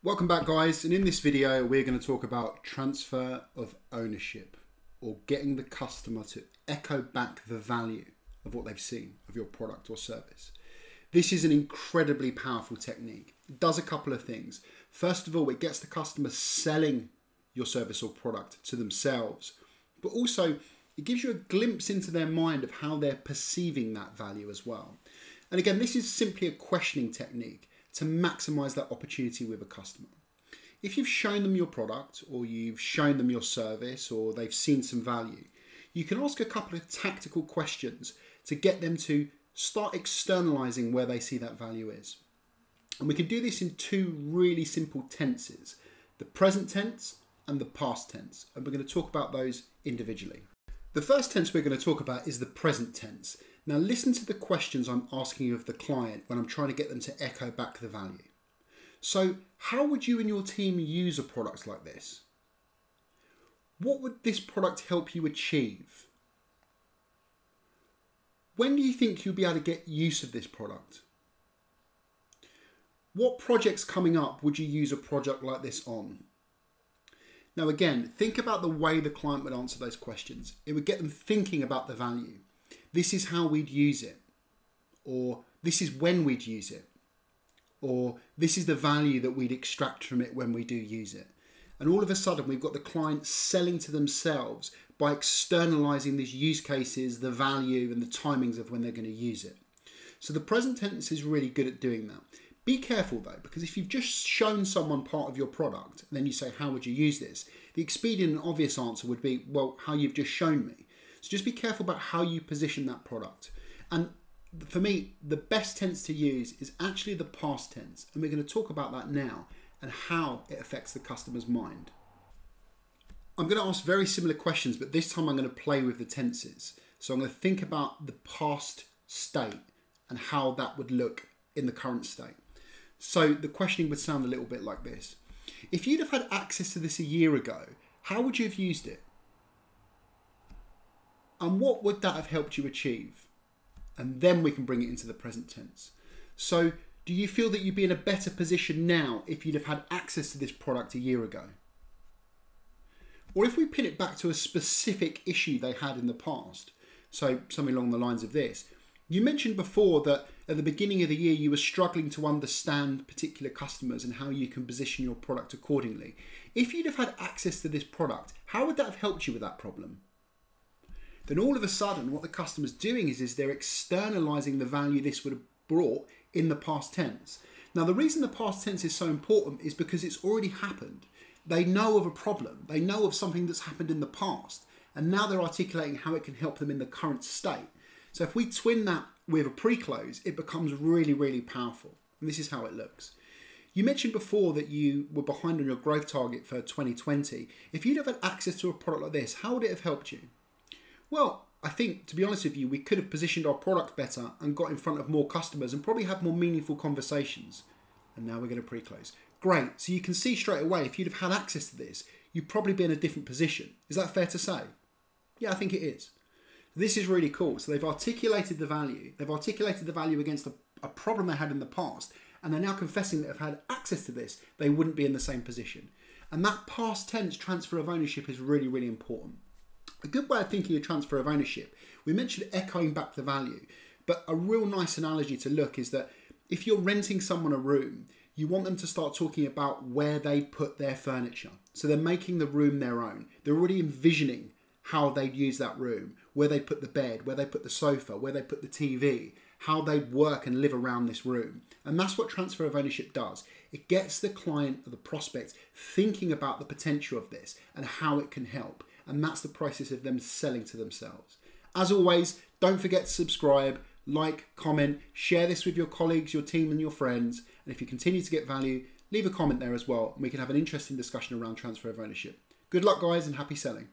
Welcome back, guys, and in this video we're going to talk about transfer of ownership, or getting the customer to echo back the value of what they've seen of your product or service. This is an incredibly powerful technique. It does a couple of things. First of all, it gets the customer selling your service or product to themselves, but also it gives you a glimpse into their mind of how they're perceiving that value as well. And again, this is simply a questioning technique to maximize that opportunity with a customer. If you've shown them your product, or you've shown them your service, or they've seen some value, you can ask a couple of tactical questions to get them to start externalizing where they see that value is. And we can do this in two really simple tenses, the present tense and the past tense. And we're going to talk about those individually. The first tense we're going to talk about is the present tense. Now listen to the questions I'm asking of the client when I'm trying to get them to echo back the value. So how would you and your team use a product like this? What would this product help you achieve? When do you think you'll be able to get use of this product? What projects coming up would you use a project like this on? Now again, think about the way the client would answer those questions. It would get them thinking about the value. This is how we'd use it, or this is when we'd use it, or this is the value that we'd extract from it when we do use it. And all of a sudden we've got the client selling to themselves by externalizing these use cases, the value and the timings of when they're going to use it. So the present tense is really good at doing that. Be careful though, because if you've just shown someone part of your product and then you say, how would you use this? The expedient and obvious answer would be, well, how you've just shown me. So just be careful about how you position that product. And for me, the best tense to use is actually the past tense. And we're going to talk about that now and how it affects the customer's mind. I'm going to ask very similar questions, but this time I'm going to play with the tenses. So I'm going to think about the past state and how that would look in the current state. So the questioning would sound a little bit like this. If you'd have had access to this a year ago, how would you have used it? And what would that have helped you achieve? And then we can bring it into the present tense. So do you feel that you'd be in a better position now if you'd have had access to this product a year ago? Or if we pin it back to a specific issue they had in the past, so something along the lines of this. You mentioned before that at the beginning of the year you were struggling to understand particular customers and how you can position your product accordingly. If you'd have had access to this product, how would that have helped you with that problem? Then all of a sudden what the customer's doing is they're externalizing the value this would have brought in the past tense. Now the reason the past tense is so important is because it's already happened. They know of a problem, they know of something that's happened in the past, and now they're articulating how it can help them in the current state. So if we twin that with a pre-close, it becomes really, really powerful. And this is how it looks. You mentioned before that you were behind on your growth target for 2020. If you'd have had access to a product like this, how would it have helped you? Well, I think, to be honest with you, we could have positioned our product better and got in front of more customers and probably had more meaningful conversations. And now we're going to pre-close. Great. So you can see straight away, if you'd have had access to this, you'd probably be in a different position. Is that fair to say? Yeah, I think it is. This is really cool. So they've articulated the value. They've articulated the value against a problem they had in the past. And they're now confessing that if they had access to this, they wouldn't be in the same position. And that past tense transfer of ownership is really, really important. A good way of thinking of transfer of ownership, we mentioned echoing back the value, but a real nice analogy to look is that if you're renting someone a room, you want them to start talking about where they put their furniture. So they're making the room their own. They're already envisioning how they'd use that room, where they put the bed, where they put the sofa, where they put the TV, how they'd work and live around this room. And that's what transfer of ownership does. It gets the client or the prospect thinking about the potential of this and how it can help. And that's the process of them selling to themselves. As always, don't forget to subscribe, like, comment, share this with your colleagues, your team and your friends. And if you continue to get value, leave a comment there as well. And we can have an interesting discussion around transfer of ownership. Good luck, guys, and happy selling.